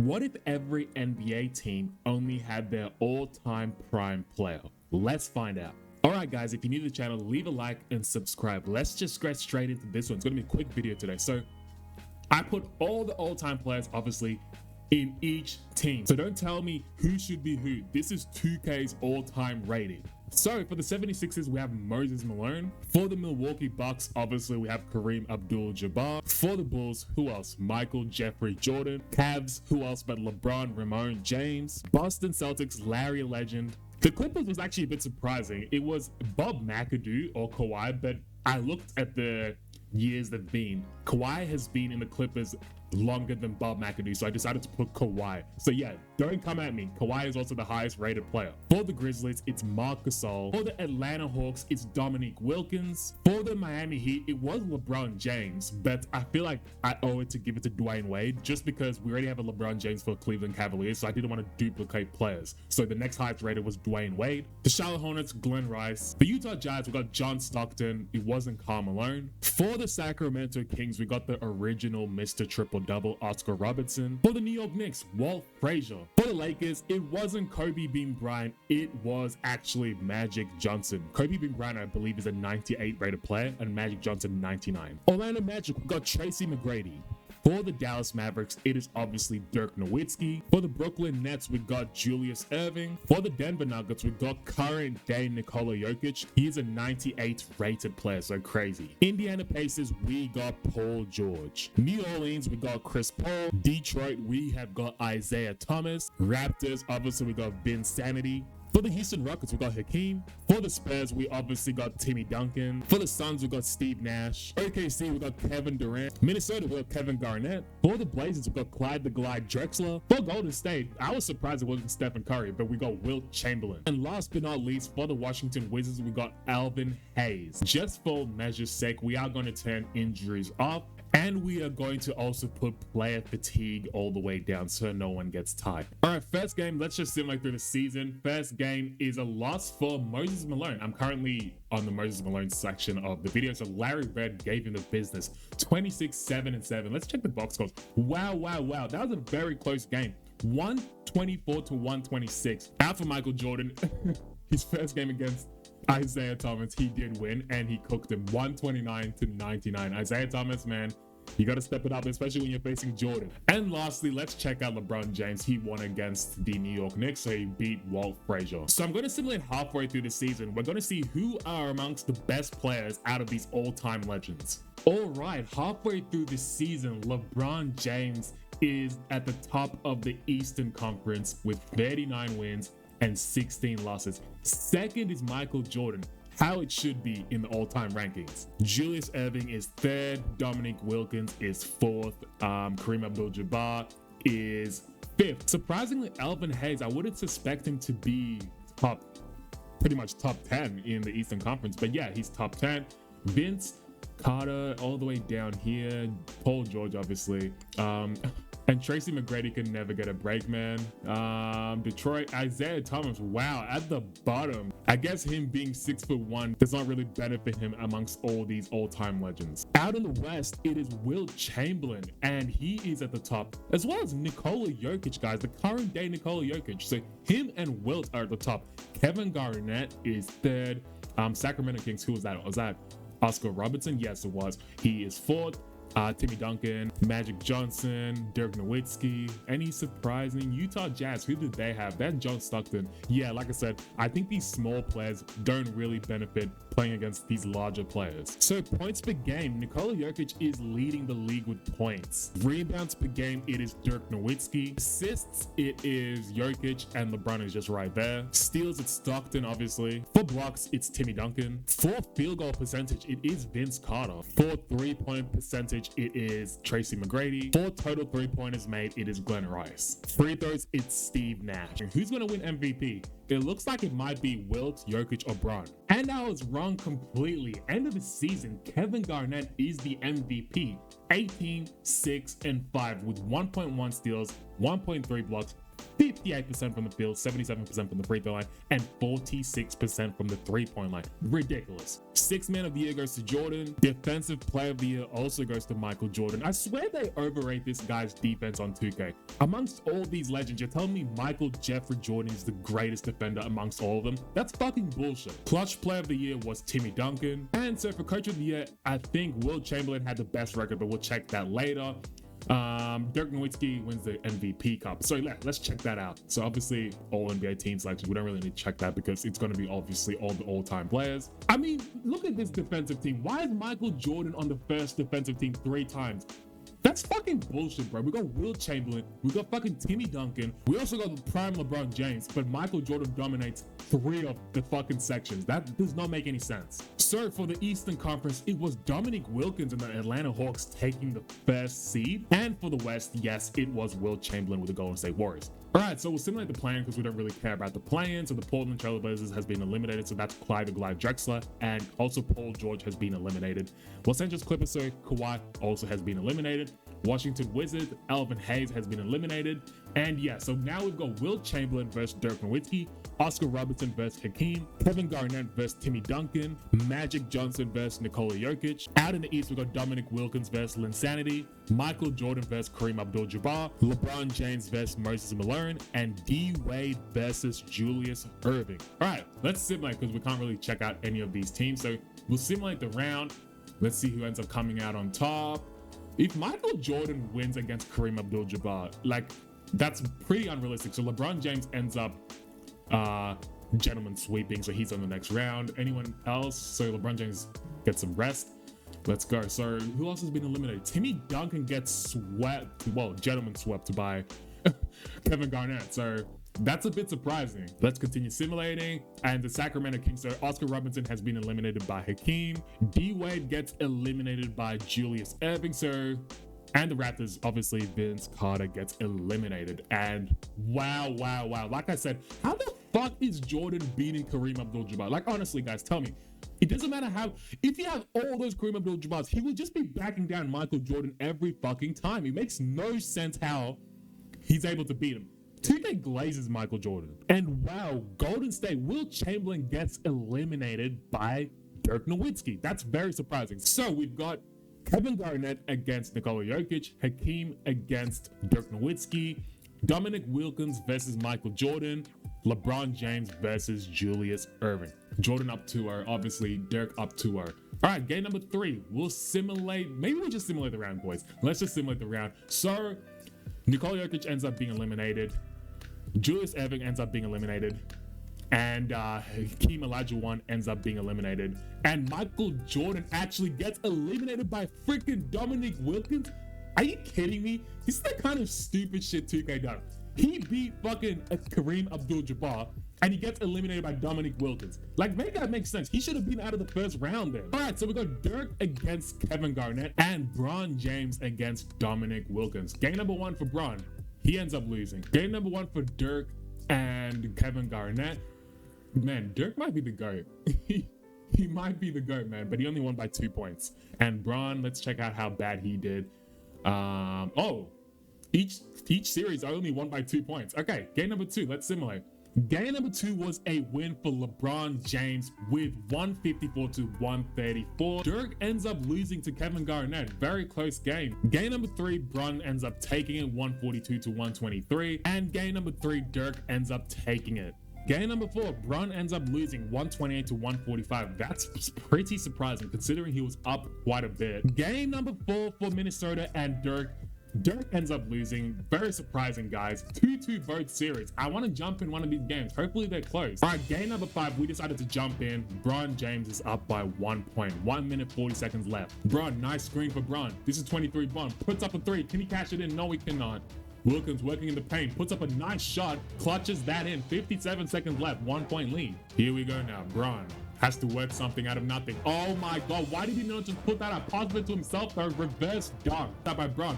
What if every NBA team only had their all-time prime player? Let's find out. Alright guys, if you're new to the channel, leave a like and subscribe. Let's just get straight into this one. It's going to be a quick video today. So I put all the all-time players, obviously, in each team. So don't tell me who should be who. This is 2K's all-time rating. So for the 76ers, we have Moses Malone. For the Milwaukee Bucks, obviously, we have Kareem Abdul-Jabbar. For the Bulls, who else? Michael Jeffrey Jordan. Cavs, who else but LeBron Ramon James. Boston Celtics, Larry Legend. The Clippers was actually a bit surprising. It was Bob McAdoo or Kawhi, but I looked at the years they've been. Kawhi has been in the Clippers longer than Bob McAdoo, so I decided to put Kawhi. So yeah, don't come at me. Kawhi is also the highest rated player. For the Grizzlies, it's Marc Gasol. For the Atlanta Hawks, it's Dominique Wilkins. For the Miami Heat, it was LeBron James, but I feel like I owe it to give it to Dwayne Wade just because we already have a LeBron James for Cleveland Cavaliers, so I didn't want to duplicate players. So the next highest rated was Dwayne Wade. The Charlotte Hornets, Glenn Rice. The Utah Jazz, we got John Stockton. It wasn't Karl Malone. For the Sacramento Kings, we got the original Mr. Triple-Double, Oscar Robertson. For the New York Knicks, Walt Frazier. For the Lakers, it wasn't Kobe Bean Bryant, it was actually Magic Johnson. Kobe Bean Bryant, I believe, is a 98 rated player, and Magic Johnson 99. Orlando Magic, we got Tracy McGrady. For the Dallas Mavericks, it is obviously Dirk Nowitzki. For the Brooklyn Nets, we got Julius Erving. For the Denver Nuggets, we got current day Nikola Jokic. He's a 98 rated player, so crazy. Indiana Pacers, we got Paul George. New Orleans, we got Chris Paul. Detroit, we have got Isaiah Thomas. Raptors, obviously, we got Vinsanity. For the Houston Rockets, we got Hakeem. For the Spurs, we obviously got Timmy Duncan. For the Suns, we got Steve Nash. OKC, we got Kevin Durant. Minnesota, we got Kevin Garnett. For the Blazers, we got Clyde the Glide Drexler. For Golden State, I was surprised it wasn't Stephen Curry, but we got Wilt Chamberlain. And last but not least, for the Washington Wizards, we got Alvin Hayes. Just for measure's sake, we are going to turn injuries off. And we are going to also put player fatigue all the way down so no one gets tired. All right, first game, let's just simulate through the season. First game is a loss for Moses Malone. I'm currently on the Moses Malone section of the video. So Larry Bird gave him the business. 26, 7, and 7. Let's check the box scores. Wow. That was a very close game. 124 to 126. Out for Michael Jordan. His first game against Isaiah Thomas, he did win and he cooked him 129 to 99. Isaiah Thomas, man, you got to step it up, especially when you're facing Jordan. And lastly, let's check out LeBron James. He won against the New York Knicks, so he beat Walt Frazier. So I'm going to simulate halfway through the season. We're going to see who are amongst the best players out of these all-time legends. All right, halfway through the season, LeBron James is at the top of the Eastern Conference with 39 wins and 16 losses. Second is Michael Jordan, how it should be in the all-time rankings. Julius Erving is third. Dominique Wilkins is fourth. Kareem Abdul-Jabbar is fifth. Surprisingly, Alvin Hayes, I wouldn't suspect him to be pretty much top 10 in the Eastern Conference, but yeah, he's top 10. Vince Carter all the way down here. Paul George, obviously. And Tracy McGrady can never get a break, man. Detroit, Isaiah Thomas, wow, at the bottom. I guess him being 6'1" does not really benefit him amongst all these all-time legends. Out in the West, it is Wilt Chamberlain, and he is at the top, as well as Nikola Jokic, guys, the current day Nikola Jokic. So him and Wilt are at the top. Kevin Garnett is third. Sacramento Kings, who was that? Was that Oscar Robertson? Yes, it was. He is fourth. Timmy Duncan, Magic Johnson, Dirk Nowitzki. Any surprising Utah Jazz? Who did they have? That's John Stockton. Yeah, like I said, I think these small players don't really benefit playing against these larger players. So points per game, Nikola Jokic is leading the league with points. Rebounds per game, it is Dirk Nowitzki. Assists, it is Jokic, and LeBron is just right there. Steals, it's Stockton, obviously. For blocks, it's Timmy Duncan. For field goal percentage, it is Vince Carter. For three-point percentage, it is Tracy McGrady. For total three-pointers made, it is Glenn Rice. Free throws, it's Steve Nash. And who's going to win MVP? It looks like it might be Wilt, Jokic, or Bron. And I was wrong completely. End of the season, Kevin Garnett is the MVP. 18, 6, and 5 with 1.1 steals, 1.3 blocks, 58% from the field, 77% from the free throw line, and 46% from the three-point line. Ridiculous. Sixth man of the year goes to Jordan. Defensive player of the year also goes to Michael Jordan. I swear they overrate this guy's defense on 2K. Amongst all these legends, you're telling me Michael Jeffrey Jordan is the greatest defender amongst all of them? That's fucking bullshit. Clutch player of the year was Timmy Duncan. And so for coach of the year, I think Wilt Chamberlain had the best record, but we'll check that later. Dirk Nowitzki wins the MVP cup. So let's check that out. So obviously all NBA team selection, we don't really need to check that because it's going to be obviously all the all-time players. I mean, look at this defensive team. Why is Michael Jordan on the first defensive team 3 times? That's fucking bullshit, bro. We got Wilt Chamberlain, we got fucking Timmy Duncan, we also got the prime LeBron James, but Michael Jordan dominates 3 of the fucking sections. That does not make any sense. So for the Eastern Conference, it was Dominique Wilkins and the Atlanta Hawks taking the first seed. And for the West, yes, it was Wilt Chamberlain with the Golden State Warriors. All right, so we'll simulate the play-in because we don't really care about the play-in. So the Portland Trailblazers has been eliminated. So that's Clyde the Glide Drexler. And also Paul George has been eliminated. Los Angeles Clippers, so Kawhi also has been eliminated. Washington Wizards, Elvin Hayes has been eliminated. And yeah, so now we've got Wilt Chamberlain versus Dirk Nowitzki, Oscar Robertson versus Hakeem, Kevin Garnett versus Timmy Duncan, Magic Johnson versus Nikola Jokic. Out in the East, we've got Dominic Wilkins versus Linsanity, Michael Jordan versus Kareem Abdul-Jabbar, LeBron James versus Moses Malone, and D Wade versus Julius Erving. All right, let's simulate because we can't really check out any of these teams. So we'll simulate the round. Let's see who ends up coming out on top. If Michael Jordan wins against Kareem Abdul-Jabbar, like, that's pretty unrealistic. So LeBron James ends up gentleman sweeping, so he's on the next round. Anyone else? So LeBron James gets some rest. Let's go. So who else has been eliminated? Timmy Duncan gets swept, well, gentleman swept by Kevin Garnett. So that's a bit surprising. Let's continue simulating. And the Sacramento Kings, so Oscar Robertson has been eliminated by Hakeem. D Wade gets eliminated by Julius Erving. So, and the Raptors, obviously Vince Carter gets eliminated. And wow. Like I said, how the fuck is Jordan beating Kareem Abdul-Jabbar? Like, honestly, guys, tell me. It doesn't matter how, if you have all those Kareem Abdul-Jabbars, he would just be backing down Michael Jordan every fucking time. It makes no sense how he's able to beat him. 2K glazes Michael Jordan. And wow, Golden State, Wilt Chamberlain gets eliminated by Dirk Nowitzki. That's very surprising. So we've got Kevin Garnett against Nikola Jokic, Hakeem against Dirk Nowitzki, Dominic Wilkins versus Michael Jordan, LeBron James versus Julius Erving. Jordan up 2-0, obviously Dirk up 2-0. All right, game number 3. We'll simulate, maybe we'll just simulate the round, boys. Let's just simulate the round. So Nikola Jokic ends up being eliminated. Julius Erving ends up being eliminated. And Hakeem Olajuwon ends up being eliminated. And Michael Jordan actually gets eliminated by freaking Dominique Wilkins. Are you kidding me? This is the kind of stupid shit 2K does. He beat fucking Kareem Abdul-Jabbar and he gets eliminated by Dominique Wilkins. Like, make that make sense. He should have been out of the first round then. All right, so we got Dirk against Kevin Garnett and Bron James against Dominique Wilkins. Game number 1 for Bron. He ends up losing. Game number 1 for Dirk and Kevin Garnett. Man, Dirk might be the GOAT. He might be the GOAT, man, but he only won by 2 points. And Bron, let's check out how bad he did. Each series I only won by 2 points. Okay, game number 2, let's simulate. Game number 2 was a win for LeBron James with 154 to 134. Dirk ends up losing to Kevin Garnett. Very close game. Game number 3, Bron ends up taking it 142 to 123. And game number 3, Dirk ends up taking it. Game number 4, Bron ends up losing 128 to 145. That's pretty surprising considering he was up quite a bit. Game number 4 for Minnesota and Dirk. Dirk ends up losing. Very surprising, guys. 2-2 both series. I want to jump in one of these games. Hopefully they're close. All right, game number 5, we decided to jump in. Bron James is up by 1 point. 1 minute, 40 seconds left. Bron, nice screen for Bron. This is 23 Bron. Puts up a 3. Can he cash it in? No, he cannot. Wilkins working in the paint. Puts up a nice shot. Clutches that in. 57 seconds left. 1 point lead. Here we go now. Bron has to work something out of nothing. Oh my God, why did he not just put that up? Positive to himself though, reverse dunk. That by Bron.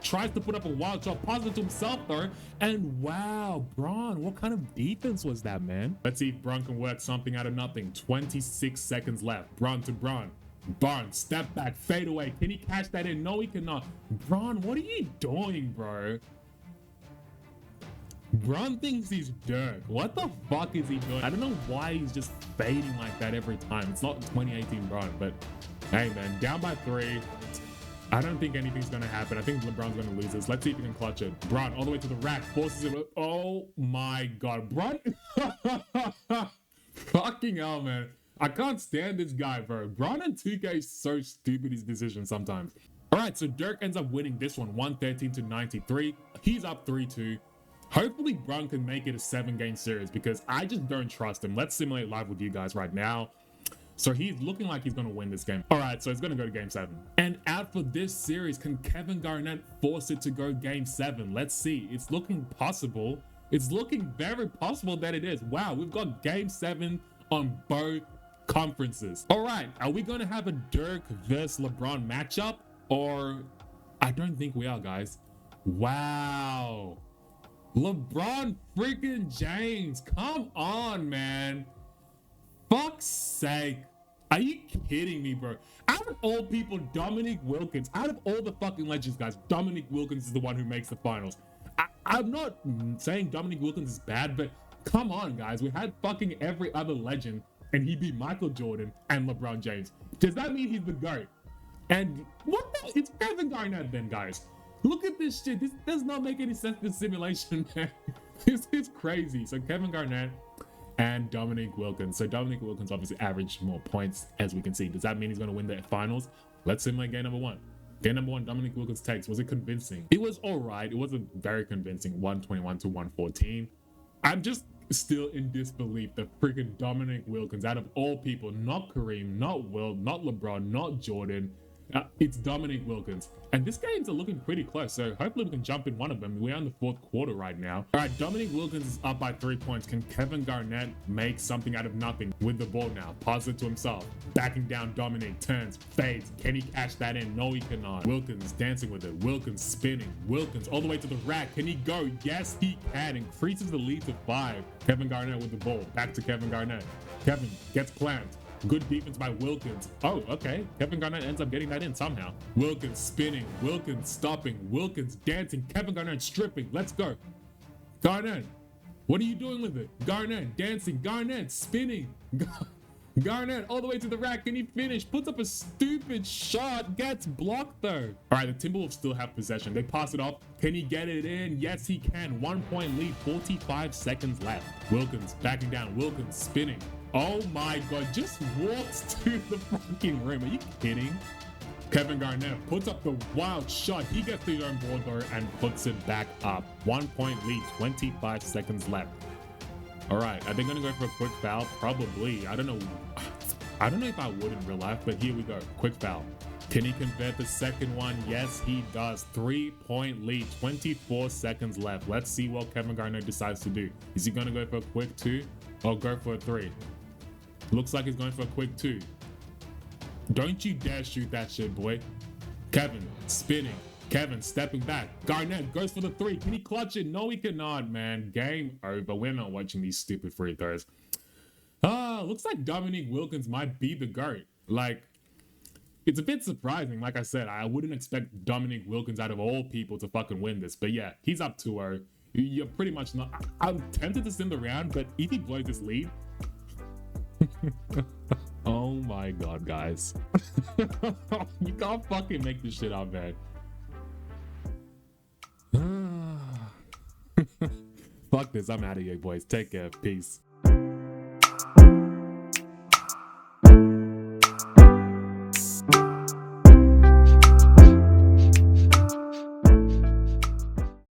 Tries to put up a wild shot, positive to himself though. And wow, Bron, what kind of defense was that, man? Let's see if Bron can work something out of nothing. 26 seconds left. Bron to Bron. Bron, step back, fade away. Can he catch that in? No, he cannot. Bron, what are you doing, bro? Bron thinks he's Dirk. What the fuck is he doing? I don't know why he's just fading like that every time. It's not 2018 Bron, but hey, man, down by 3. I don't think anything's going to happen. I think LeBron's going to lose this. Let's see if he can clutch it. Bron all the way to the rack, forces it. Oh my God. Bron. Fucking hell, man. I can't stand this guy, bro. Bron and 2K is so stupid, his decisions sometimes. All right, so Dirk ends up winning this one, 113-93. He's up 3-2. Hopefully, Bron can make it a 7-game series because I just don't trust him. Let's simulate live with you guys right now. So he's looking like he's going to win this game. All right, so it's going to go to game 7. And out for this series, can Kevin Garnett force it to go game 7? Let's see. It's looking possible. It's looking very possible that it is. Wow, we've got game 7 on both conferences. All right, are we going to have a Dirk versus LeBron matchup? Or I don't think we are, guys. Wow. LeBron freaking James. Come on, man. Fuck's sake. Are you kidding me, bro? Out of all people, Dominique Wilkins, out of all the fucking legends, guys, Dominique Wilkins is the one who makes the finals. I'm not saying Dominique Wilkins is bad, but come on, guys. We had fucking every other legend, and he beat Michael Jordan and LeBron James. Does that mean he's the GOAT? And what the? It's Kevin Garnett then, guys. Look at this shit. This does not make any sense, this simulation, man. This is crazy. So Kevin Garnett and Dominique Wilkins. So Dominique Wilkins obviously averaged more points, as we can see. Does that mean he's going to win the finals? Let's simulate game number 1. Game number 1, Dominique Wilkins takes. Was it convincing? It was all right. It wasn't very convincing. 121-114. I'm just still in disbelief that freaking Dominique Wilkins, out of all people, not Kareem, not Will, not LeBron, not Jordan, it's Dominique Wilkins. And this game's looking pretty close, so hopefully we can jump in one of them. We're on the 4th quarter right now. All right, Dominique Wilkins is up by 3 points. Can Kevin Garnett make something out of nothing with the ball now? Pass it to himself. Backing down, Dominique turns, fades. Can he cash that in? No, he cannot. Wilkins dancing with it. Wilkins spinning. Wilkins all the way to the rack. Can he go? Yes, he can. Increases the lead to 5. Kevin Garnett with the ball. Back to Kevin Garnett. Kevin gets clamped. Good defense by Wilkins. Oh, okay. Kevin Garnett ends up getting that in somehow. Wilkins spinning. Wilkins stopping. Wilkins dancing. Kevin Garnett stripping. Let's go. Garnett, what are you doing with it? Garnett dancing. Garnett spinning. Garnett all the way to the rack. Can he finish? Puts up a stupid shot. Gets blocked though. All right, the Timberwolves still have possession. They pass it off. Can he get it in? Yes, he can. 1 point lead. 45 seconds left. Wilkins backing down. Wilkins spinning. Oh my God, just walks to the fucking rim. Are you kidding? Kevin Garnett puts up the wild shot. He gets his own board though and puts it back up. 1 point lead, 25 seconds left. All right, are they gonna go for a quick foul? Probably. I don't know if I would in real life, but here we go. Quick foul. Can he convert the second one? Yes, he does. 3 point lead, 24 seconds left. Let's see what Kevin Garnett decides to do. Is he gonna go for a quick 2 or go for a 3? Looks like he's going for a quick 2. Don't you dare shoot that shit, boy. Kevin spinning. Kevin stepping back. Garnett goes for the 3. Can he clutch it? No, he cannot, man. Game over. We're not watching these stupid free throws. Looks like Dominique Wilkins might be the GOAT. Like, it's a bit surprising. Like I said, I wouldn't expect Dominique Wilkins out of all people to fucking win this. But yeah, he's up 2-0. You're pretty much not. I'm tempted to sim the round, but if he blows this lead, oh my God, guys. You can't fucking make this shit up, man. Fuck this. I'm out of here, boys. Take care. Peace.